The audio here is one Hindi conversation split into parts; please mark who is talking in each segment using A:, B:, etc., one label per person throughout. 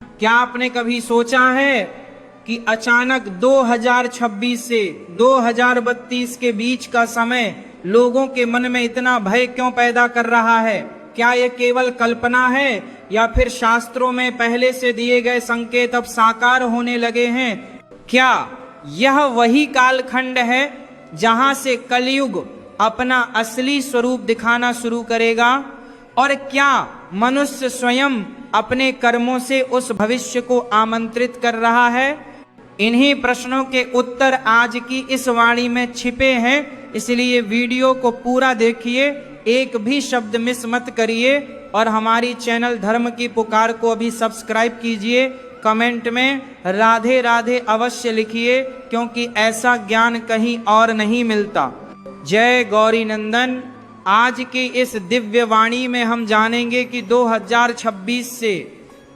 A: क्या आपने कभी सोचा है कि अचानक 2026 से 2032 के बीच का समय लोगों के मन में इतना भय क्यों पैदा कर रहा है? क्या यह केवल कल्पना है या फिर शास्त्रों में पहले से दिए गए संकेत अब साकार होने लगे हैं? क्या यह वही कालखंड है जहां से कलयुग अपना असली स्वरूप दिखाना शुरू करेगा? और क्या मनुष्य स्वयं अपने कर्मों से उस भविष्य को आमंत्रित कर रहा है? इन्हीं प्रश्नों के उत्तर आज की इस वाणी में छिपे हैं, इसलिए वीडियो को पूरा देखिए, एक भी शब्द मिस मत करिए और हमारी चैनल धर्म की पुकार को अभी सब्सक्राइब कीजिए। कमेंट में राधे राधे अवश्य लिखिए, क्योंकि ऐसा ज्ञान कहीं और नहीं मिलता। जय गौरी नंदन। आज की इस दिव्य वाणी में हम जानेंगे कि 2026 से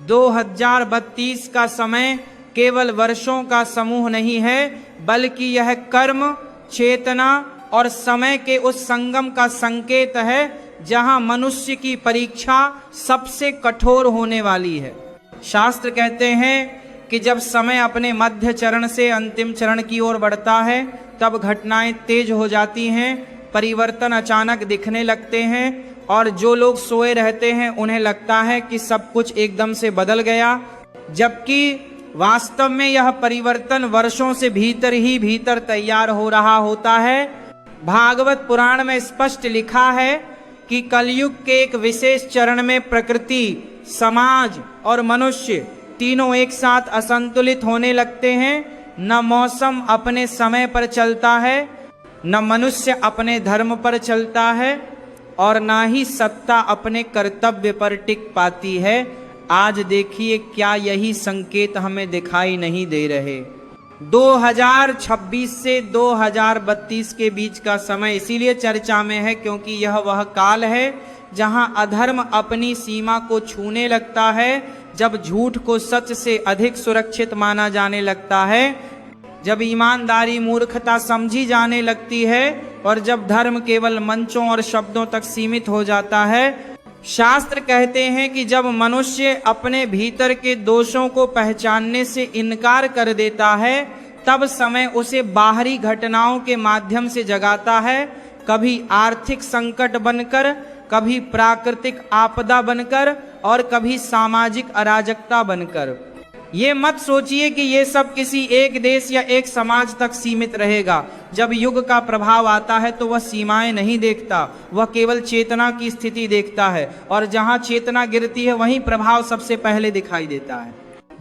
A: 2032 का समय केवल वर्षों का समूह नहीं है, बल्कि यह कर्म, चेतना और समय के उस संगम का संकेत है जहां मनुष्य की परीक्षा सबसे कठोर होने वाली है। शास्त्र कहते हैं कि जब समय अपने मध्य चरण से अंतिम चरण की ओर बढ़ता है, तब घटनाएं तेज हो जाती हैं, परिवर्तन अचानक दिखने लगते हैं और जो लोग सोए रहते हैं उन्हें लगता है कि सब कुछ एकदम से बदल गया, जबकि वास्तव में यह परिवर्तन वर्षों से भीतर ही भीतर तैयार हो रहा होता है। भागवत पुराण में स्पष्ट लिखा है कि कलयुग के एक विशेष चरण में प्रकृति, समाज और मनुष्य तीनों एक साथ असंतुलित होने लगते हैं। न मौसम अपने समय पर चलता है, न मनुष्य अपने धर्म पर चलता है और न ही सत्ता अपने कर्तव्य पर टिक पाती है। आज देखिए क्या यही संकेत हमें दिखाई नहीं दे रहे। 2026 से 2032 के बीच का समय इसीलिए चर्चा में है क्योंकि यह वह काल है जहां अधर्म अपनी सीमा को छूने लगता है, जब झूठ को सच से अधिक सुरक्षित माना जाने लगता है, जब ईमानदारी मूर्खता समझी जाने लगती है और जब धर्म केवल मंचों और शब्दों तक सीमित हो जाता है। शास्त्र कहते हैं कि जब मनुष्य अपने भीतर के दोषों को पहचानने से इनकार कर देता है, तब समय उसे बाहरी घटनाओं के माध्यम से जगाता है, कभी आर्थिक संकट बनकर, कभी प्राकृतिक आपदा बनकर और कभी सामाजिक अराजकता बनकर। ये मत सोचिए कि ये सब किसी एक देश या एक समाज तक सीमित रहेगा। जब युग का प्रभाव आता है तो वह सीमाएं नहीं देखता, वह केवल चेतना की स्थिति देखता है और जहां चेतना गिरती है वहीं प्रभाव सबसे पहले दिखाई देता है।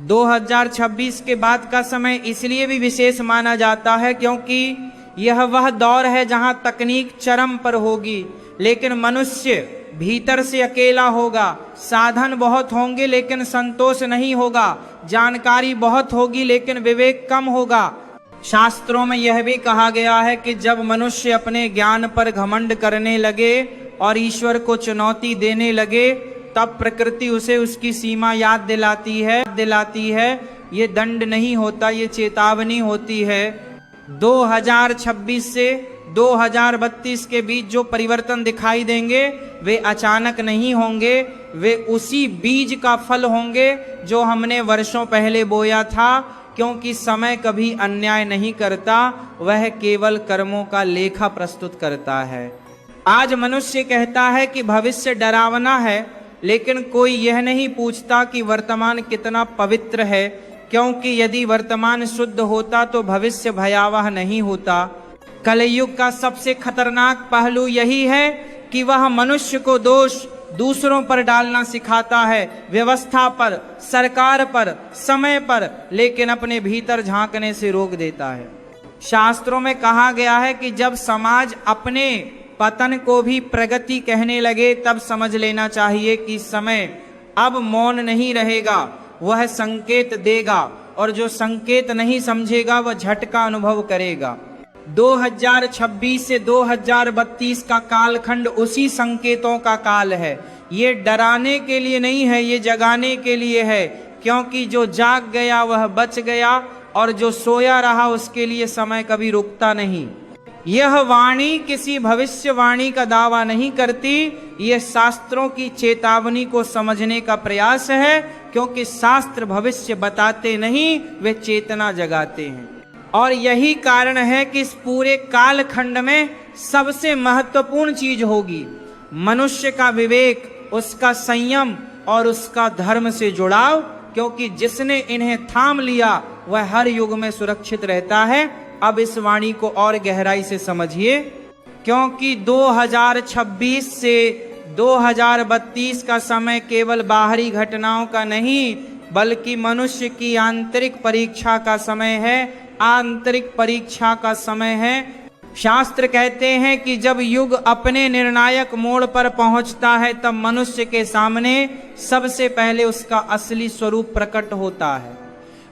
A: 2026 के बाद का समय इसलिए भी विशेष माना जाता है क्योंकि यह वह दौर है जहां तकनीक चरम पर होगी, लेकिन मनुष्य भीतर से अकेला होगा। साधन बहुत होंगे लेकिन संतोष नहीं होगा, जानकारी बहुत होगी लेकिन विवेक कम होगा। शास्त्रों में यह भी कहा गया है कि जब मनुष्य अपने ज्ञान पर घमंड करने लगे और ईश्वर को चुनौती देने लगे, तब प्रकृति उसे उसकी सीमा याद दिलाती है। ये दंड नहीं होता, ये चेतावनी होती है। 2026 से 2032 के बीच जो परिवर्तन दिखाई देंगे वे अचानक नहीं होंगे, वे उसी बीज का फल होंगे जो हमने वर्षों पहले बोया था, क्योंकि समय कभी अन्याय नहीं करता, वह केवल कर्मों का लेखा प्रस्तुत करता है। आज मनुष्य कहता है कि भविष्य डरावना है, लेकिन कोई यह नहीं पूछता कि वर्तमान कितना पवित्र है, क्योंकि यदि वर्तमान शुद्ध होता तो भविष्य भयावह नहीं होता। कलयुग का सबसे खतरनाक पहलू यही है कि वह मनुष्य को दोष दूसरों पर डालना सिखाता है, व्यवस्था पर, सरकार पर, समय पर, लेकिन अपने भीतर झांकने से रोक देता है। शास्त्रों में कहा गया है कि जब समाज अपने पतन को भी प्रगति कहने लगे, तब समझ लेना चाहिए कि समय अब मौन नहीं रहेगा, वह संकेत देगा और जो संकेत नहीं समझेगा वह झटका अनुभव करेगा। 2026 से 2032 का कालखंड उसी संकेतों का काल है। ये डराने के लिए नहीं है, ये जगाने के लिए है, क्योंकि जो जाग गया वह बच गया और जो सोया रहा उसके लिए समय कभी रुकता नहीं। यह वाणी किसी भविष्यवाणी का दावा नहीं करती, यह शास्त्रों की चेतावनी को समझने का प्रयास है क्योंकि शास्त्र भविष्य बताते नहीं, वे चेतना जगाते हैं। और यही कारण है कि इस पूरे कालखंड में सबसे महत्वपूर्ण चीज होगी मनुष्य का विवेक, उसका संयम और उसका धर्म से जुड़ाव, क्योंकि जिसने इन्हें थाम लिया वह हर युग में सुरक्षित रहता है। अब इस वाणी को और गहराई से समझिए, क्योंकि 2026 से 2032 का समय केवल बाहरी घटनाओं का नहीं, बल्कि मनुष्य की आंतरिक परीक्षा का समय है, आंतरिक परीक्षा का समय है। शास्त्र कहते हैं कि जब युग अपने निर्णायक मोड़ पर पहुंचता है, तब मनुष्य के सामने सबसे पहले उसका असली स्वरूप प्रकट होता है।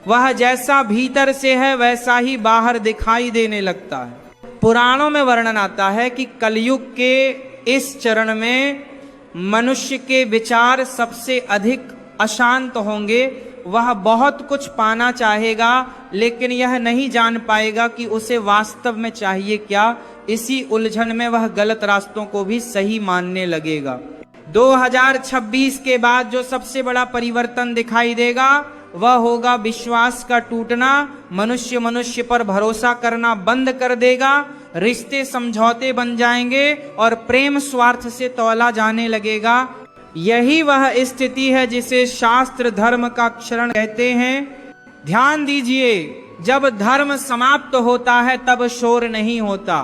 A: वह जैसा भीतर से है वैसा ही बाहर दिखाई देने लगता है। पुराणों में वर्णन आता है कि कलयुग के इस चरण में मनुष्य के विचार सबसे अधिक अशांत होंगे। वह बहुत कुछ पाना चाहेगा, लेकिन यह नहीं जान पाएगा कि उसे वास्तव में चाहिए क्या। इसी उलझन में वह गलत रास्तों को भी सही मानने लगेगा। 2026 के बाद जो सबसे बड़ा परिवर्तन दिखाई देगा वह होगा विश्वास का टूटना। मनुष्य मनुष्य पर भरोसा करना बंद कर देगा, रिश्ते समझौते बन जाएंगे और प्रेम स्वार्थ से तौला जाने लगेगा। यही वह स्थिति है जिसे शास्त्र धर्म का क्षरण कहते हैं। ध्यान दीजिए, जब धर्म समाप्त होता है तब शोर नहीं होता,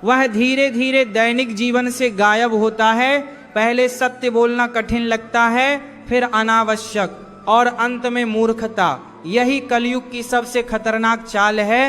A: वह धीरे धीरे दैनिक जीवन से गायब होता है। पहले सत्य बोलना कठिन लगता है, फिर अनावश्यक और अंत में मूर्खता। यही कलयुग की सबसे खतरनाक चाल है।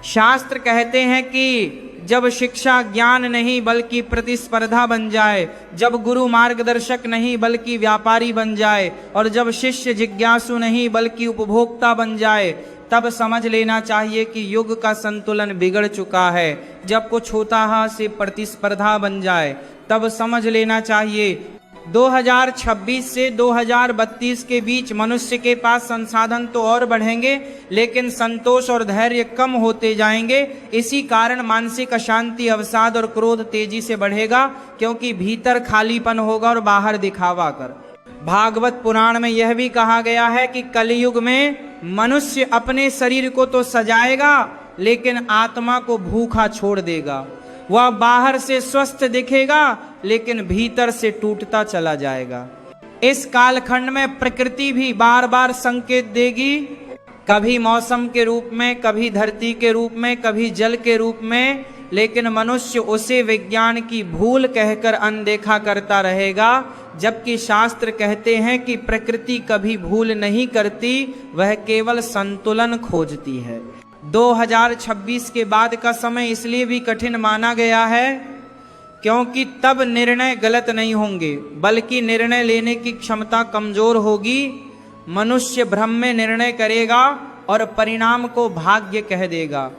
A: शास्त्र कहते हैं कि जब शिक्षा ज्ञान नहीं बल्कि प्रतिस्पर्धा बन जाए, जब गुरु मार्गदर्शक नहीं बल्कि व्यापारी बन जाए, और जब शिष्य जिज्ञासु नहीं बल्कि उपभोक्ता बन जाए, तब समझ लेना चाहिए कि युग का संतुलन बिगड़ चुका है। जब कुछ होता से प्रतिस्पर्धा बन जाए, तब समझ लेना चाहिए 2026 से 2032 के बीच मनुष्य के पास संसाधन तो और बढ़ेंगे, लेकिन संतोष और धैर्य कम होते जाएंगे। इसी कारण मानसिक अशांति, अवसाद और क्रोध तेजी से बढ़ेगा, क्योंकि भीतर खालीपन होगा और बाहर दिखावा कर। भागवत पुराण में यह भी कहा गया है कि कलयुग में मनुष्य अपने शरीर को तो सजाएगा, लेकिन आत्मा को भूखा छोड़ देगा। वह बाहर से स्वस्थ दिखेगा, लेकिन भीतर से टूटता चला जाएगा। इस कालखंड में प्रकृति भी बार बार संकेत देगी, कभी मौसम के रूप में, कभी धरती के रूप में, कभी जल के रूप में, लेकिन मनुष्य उसे विज्ञान की भूल कहकर अनदेखा करता रहेगा। जबकि शास्त्र कहते हैं कि प्रकृति कभी भूल नहीं करती, वह केवल संतुलन खोजती है। 2026 के बाद का समय इसलिए भी कठिन माना गया है क्योंकि तब निर्णय गलत नहीं होंगे, बल्कि निर्णय लेने की क्षमता कमजोर होगी। मनुष्य भ्रम में निर्णय करेगा और परिणाम को भाग्य कह देगा।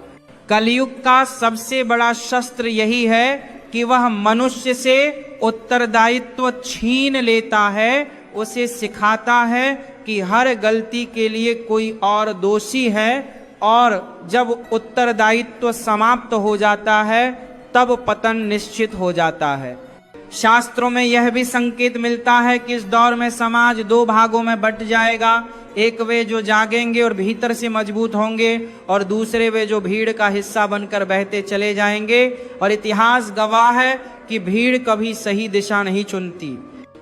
A: कलयुग का सबसे बड़ा शस्त्र यही है कि वह मनुष्य से उत्तरदायित्व छीन लेता है, उसे सिखाता है कि हर गलती के लिए कोई और दोषी है, और जब उत्तरदायित्व समाप्त हो जाता है तब पतन निश्चित हो जाता है। शास्त्रों में यह भी संकेत मिलता है कि इस दौर में समाज दो भागों में बंट जाएगा। एक वे जो जागेंगे और भीतर से मजबूत होंगे, और दूसरे वे जो भीड़ का हिस्सा बनकर बहते चले जाएंगे। और इतिहास गवाह है कि भीड़ कभी सही दिशा नहीं चुनती।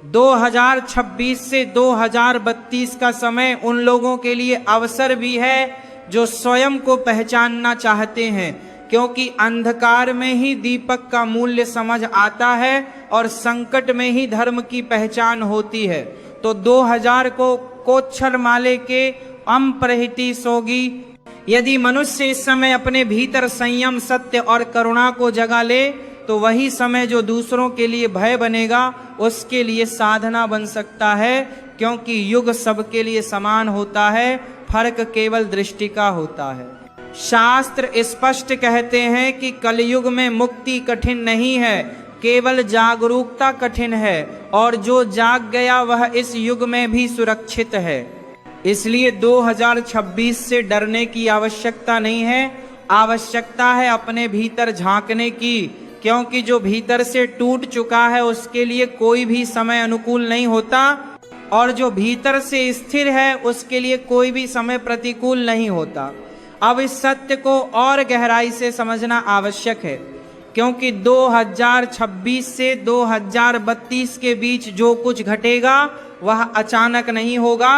A: 2026 से 2032 का समय उन लोगों के लिए अवसर भी है जो स्वयं को पहचानना चाहते हैं, क्योंकि अंधकार में ही दीपक का मूल्य समझ आता है और संकट में ही धर्म की पहचान होती है। तो 2000 को कोच्छर माले के अम्प्रहिति सोगी। यदि मनुष्य इस समय अपने भीतर संयम, सत्य और करुणा को जगा ले, तो वही समय जो दूसरों के लिए भय बनेगा, उसके लिए साधना बन सकता है। क्योंकि युग सबके लिए समान होता है, फर्क केवल दृष्टि का होता है। शास्त्र स्पष्ट कहते हैं कि कलयुग में मुक्ति कठिन नहीं है, केवल जागरूकता कठिन है, और जो जाग गया वह इस युग में भी सुरक्षित है। इसलिए 2026 से डरने की आवश्यकता नहीं है, आवश्यकता है अपने भीतर झांकने की, क्योंकि जो भीतर से टूट चुका है उसके लिए कोई भी समय अनुकूल नहीं होता। और जो भीतर से स्थिर है उसके लिए कोई भी समय प्रतिकूल नहीं होता। अब इस सत्य को और गहराई से समझना आवश्यक है, क्योंकि 2026 से 2032 के बीच जो कुछ घटेगा वह अचानक नहीं होगा,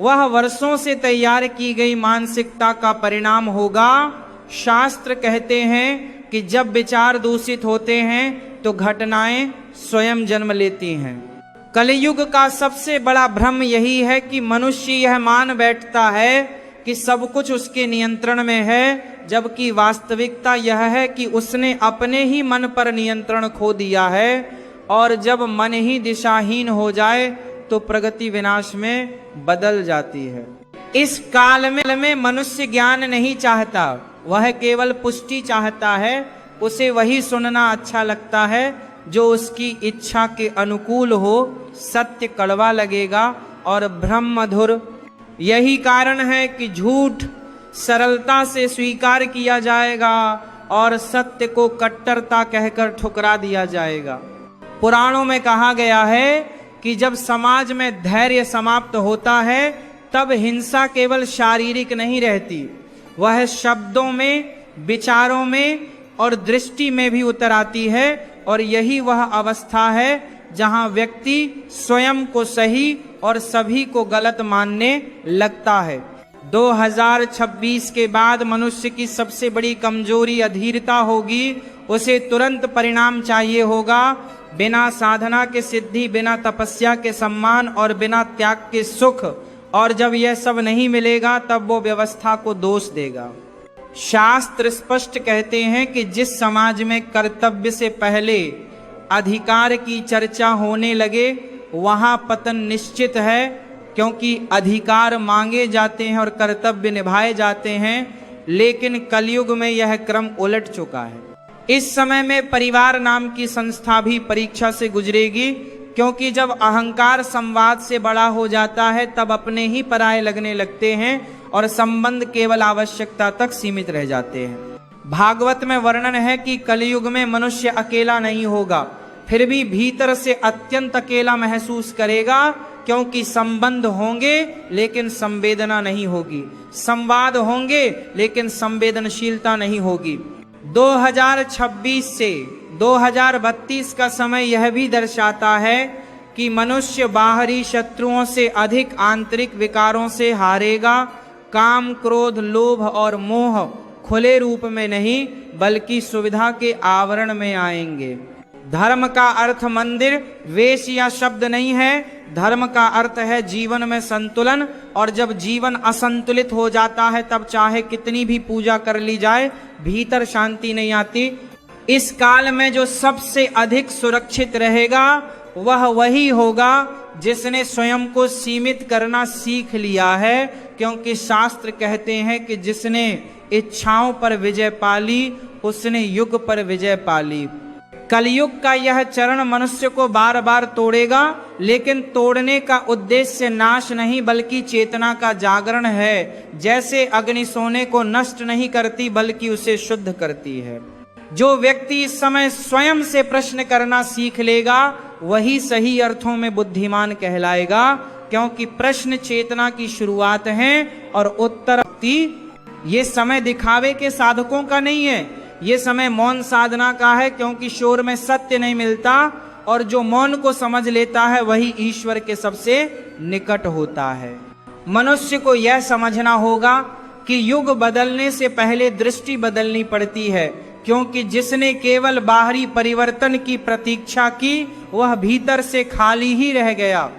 A: वह वर्षों से तैयार की गई मानसिकता का परिणाम होगा। शास्त्र कहते हैं कि जब विचार दूषित होते हैं तो घटनाएं स्वयं जन्म लेती हैं। कलयुग का सबसे बड़ा भ्रम यही है कि मनुष्य यह मान बैठता है कि सब कुछ उसके नियंत्रण में है, जबकि वास्तविकता यह है कि उसने अपने ही मन पर नियंत्रण खो दिया है। और जब मन ही दिशाहीन हो जाए तो प्रगति विनाश में बदल जाती है। इस काल में मनुष्य ज्ञान नहीं चाहता, वह केवल पुष्टि चाहता है। उसे वही सुनना अच्छा लगता है जो उसकी इच्छा के अनुकूल हो। सत्य कड़वा लगेगा और भ्रम मधुर। यही कारण है कि झूठ सरलता से स्वीकार किया जाएगा और सत्य को कट्टरता कहकर ठुकरा दिया जाएगा। पुराणों में कहा गया है कि जब समाज में धैर्य समाप्त होता है तब हिंसा केवल शारीरिक नहीं रहती, वह शब्दों में, विचारों में और दृष्टि में भी उतर आती है। और यही वह अवस्था है जहां व्यक्ति स्वयं को सही और सभी को गलत मानने लगता है। 2026 के बाद मनुष्य की सबसे बड़ी कमजोरी अधीरता होगी। उसे तुरंत परिणाम चाहिए होगा। बिना साधना के सिद्धि, बिना तपस्या के सम्मान और बिना त्याग के सुख। और जब यह सब नहीं मिलेगा तब वो व्यवस्था को दोष देगा। शास्त्र स्पष्ट कहते हैं कि जिस समाज में कर्तव्य से पहले अधिकार की चर्चा होने लगे वहां पतन निश्चित है, क्योंकि अधिकार मांगे जाते हैं और कर्तव्य निभाए जाते हैं। लेकिन कलयुग में यह क्रम उलट चुका है। इस समय में परिवार नाम की संस्था भी परीक्षा से गुजरेगी, क्योंकि जब अहंकार संवाद से बड़ा हो जाता है तब अपने ही पराये लगने लगते हैं और संबंध केवल आवश्यकता तक सीमित रह जाते हैं। भागवत में वर्णन है कि कलयुग में मनुष्य अकेला नहीं होगा, फिर भी भीतर से अत्यंत अकेला महसूस करेगा, क्योंकि संबंध होंगे लेकिन संवेदना नहीं होगी, संवाद होंगे लेकिन संवेदनशीलता नहीं होगी। 2026 से 2032 का समय यह भी दर्शाता है कि मनुष्य बाहरी शत्रुओं से अधिक आंतरिक विकारों से हारेगा। काम, क्रोध, लोभ और मोह खुले रूप में नहीं बल्कि सुविधा के आवरण में आएंगे। धर्म का अर्थ मंदिर, वेश या शब्द नहीं है। धर्म का अर्थ है जीवन में संतुलन। और जब जीवन असंतुलित हो जाता है तब चाहे कितनी भी पूजा कर ली जाए, भीतर शांति नहीं आती। इस काल में जो सबसे अधिक सुरक्षित रहेगा वह वही होगा जिसने स्वयं को सीमित करना सीख लिया है, क्योंकि शास्त्र कहते हैं कि जिसने इच्छाओं पर विजय पाली उसने युग पर विजय पाली। कलयुग का यह चरण मनुष्य को बार बार तोड़ेगा, लेकिन तोड़ने का उद्देश्य नाश नहीं बल्कि चेतना का जागरण है। जैसे अग्नि सोने को नष्ट नहीं करती बल्कि उसे शुद्ध करती है। जो व्यक्ति इस समय स्वयं से प्रश्न करना सीख लेगा वही सही अर्थों में बुद्धिमान कहलाएगा, क्योंकि प्रश्न चेतना की शुरुआत है और उत्तर ये समय दिखावे के साधकों का नहीं है, ये समय मौन साधना का है, क्योंकि शोर में सत्य नहीं मिलता और जो मौन को समझ लेता है वही ईश्वर के सबसे निकट होता है। मनुष्य को यह समझना होगा कि युग बदलने से पहले दृष्टि बदलनी पड़ती है, क्योंकि जिसने केवल बाहरी परिवर्तन की प्रतीक्षा की वह भीतर से खाली ही रह गया।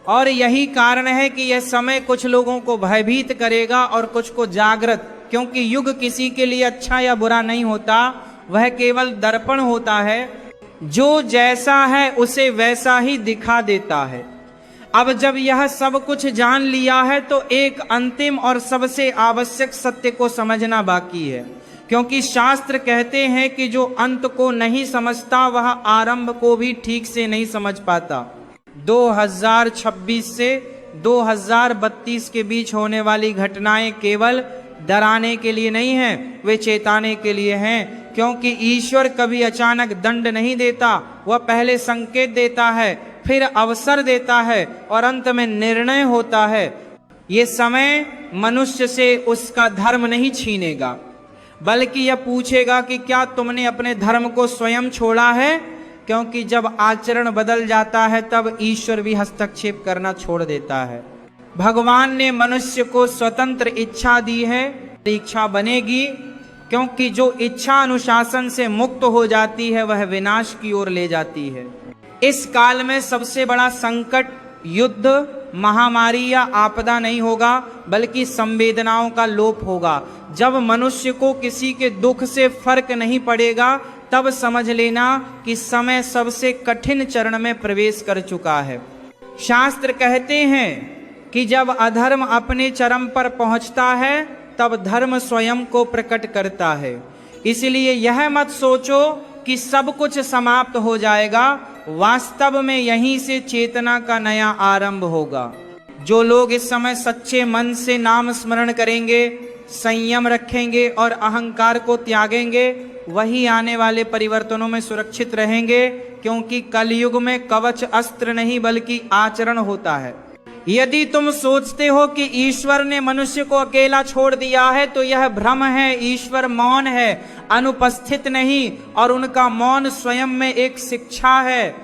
A: और यही कारण है कि यह समय कुछ लोगों को भयभीत करेगा और कुछ को जागृत, क्योंकि युग किसी के लिए अच्छा या बुरा नहीं होता, वह केवल दर्पण होता है। जो जैसा है उसे वैसा ही दिखा देता है। अब जब यह सब कुछ जान लिया है तो एक अंतिम और सबसे आवश्यक सत्य को समझना बाकी है, क्योंकि शास्त्र कहते हैं कि जो अंत को नहीं समझता वह आरंभ को भी ठीक से नहीं समझ पाता। 2026 से 2032 के बीच होने वाली घटनाएं केवल डराने के लिए नहीं हैं, वे चेताने के लिए हैं, क्योंकि ईश्वर कभी अचानक दंड नहीं देता, वह पहले संकेत देता है। फिर अवसर देता है और अंत में निर्णय होता है। ये समय मनुष्य से उसका धर्म नहीं छीनेगा, बल्कि यह पूछेगा कि क्या तुमने अपने धर्म को स्वयं छोड़ा है, क्योंकि जब आचरण बदल जाता है तब ईश्वर भी हस्तक्षेप करना छोड़ देता है। भगवान ने मनुष्य को स्वतंत्र इच्छा दी है, इच्छा बनेगी, क्योंकि जो इच्छा अनुशासन से मुक्त हो जाती है वह विनाश की ओर ले जाती है। इस काल में सबसे बड़ा संकट युद्ध, महामारी या आपदा नहीं होगा, बल्कि संवेदनाओं का लोप होगा। जब मनुष्य को किसी के दुख से फर्क नहीं पड़ेगा, तब समझ लेना कि समय सबसे कठिन चरण में प्रवेश कर चुका है। शास्त्र कहते हैं कि जब अधर्म अपने चरम पर पहुंचता है तब धर्म स्वयं को प्रकट करता है। इसलिए यह मत सोचो कि सब कुछ समाप्त हो जाएगा, वास्तव में यहीं से चेतना का नया आरंभ होगा। जो लोग इस समय सच्चे मन से नाम स्मरण करेंगे, संयम रखेंगे और अहंकार को त्यागेंगे, वही आने वाले परिवर्तनों में सुरक्षित रहेंगे, क्योंकि कलयुग में कवच अस्त्र नहीं बल्कि आचरण होता है। यदि तुम सोचते हो कि ईश्वर ने मनुष्य को अकेला छोड़ दिया है तो यह भ्रम है। ईश्वर मौन है, अनुपस्थित नहीं, और उनका मौन स्वयं में एक शिक्षा है।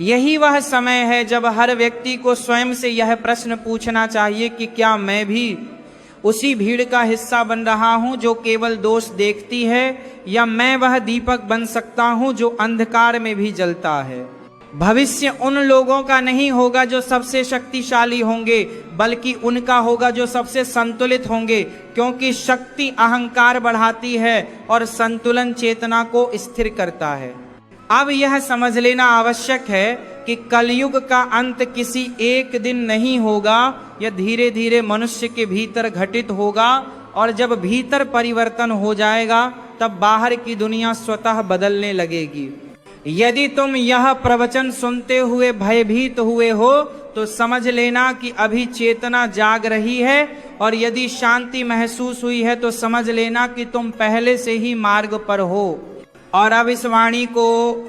A: यही वह समय है जब हर व्यक्ति को स्वयं से यह प्रश्न पूछना चाहिए कि क्या मैं भी उसी भीड़ का हिस्सा बन रहा हूं जो केवल दोष देखती है, या मैं वह दीपक बन सकता हूं जो अंधकार में भी जलता है। भविष्य उन लोगों का नहीं होगा जो सबसे शक्तिशाली होंगे, बल्कि उनका होगा जो सबसे संतुलित होंगे, क्योंकि शक्ति अहंकार बढ़ाती है और संतुलन चेतना को स्थिर करता है। अब यह समझ लेना आवश्यक है कि कलयुग का अंत किसी एक दिन नहीं होगा, यह धीरे धीरे मनुष्य के भीतर घटित होगा, और जब भीतर परिवर्तन हो जाएगा तब बाहर की दुनिया स्वतः बदलने लगेगी। यदि तुम यह प्रवचन सुनते हुए भयभीत हुए हो तो समझ लेना कि अभी चेतना जाग रही है, और यदि शांति महसूस हुई है तो समझ लेना कि तुम पहले से ही मार्ग पर हो। और अब इस वाणी को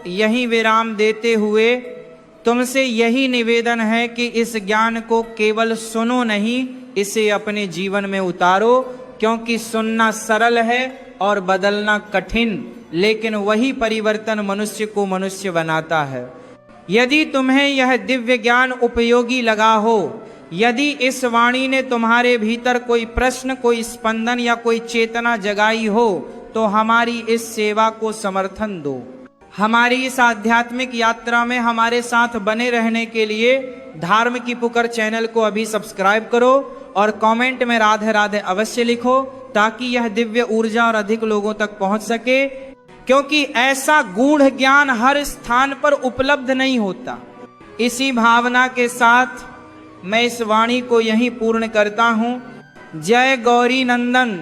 A: यही विराम देते हुए तुमसे यही निवेदन है कि इस ज्ञान को केवल सुनो नहीं, इसे अपने जीवन में उतारो, क्योंकि सुनना सरल है और बदलना कठिन, लेकिन वही परिवर्तन मनुष्य को मनुष्य बनाता है। यदि तुम्हें यह दिव्य ज्ञान उपयोगी लगा हो, यदि इस वाणी ने तुम्हारे भीतर कोई प्रश्न, कोई स्पंदन या कोई चेतना जगाई हो, तो हमारी इस सेवा को समर्थन दो। हमारी इस आध्यात्मिक यात्रा में हमारे साथ बने रहने के लिए धर्म की पुकार चैनल को अभी सब्सक्राइब करो और कमेंट में राधे राधे अवश्य लिखो, ताकि यह दिव्य ऊर्जा और अधिक लोगों तक पहुंच सके, क्योंकि ऐसा गूढ़ ज्ञान हर स्थान पर उपलब्ध नहीं होता। इसी भावना के साथ मैं इस वाणी को यहीं पूर्ण करता हूं। जय गौरी नंदन।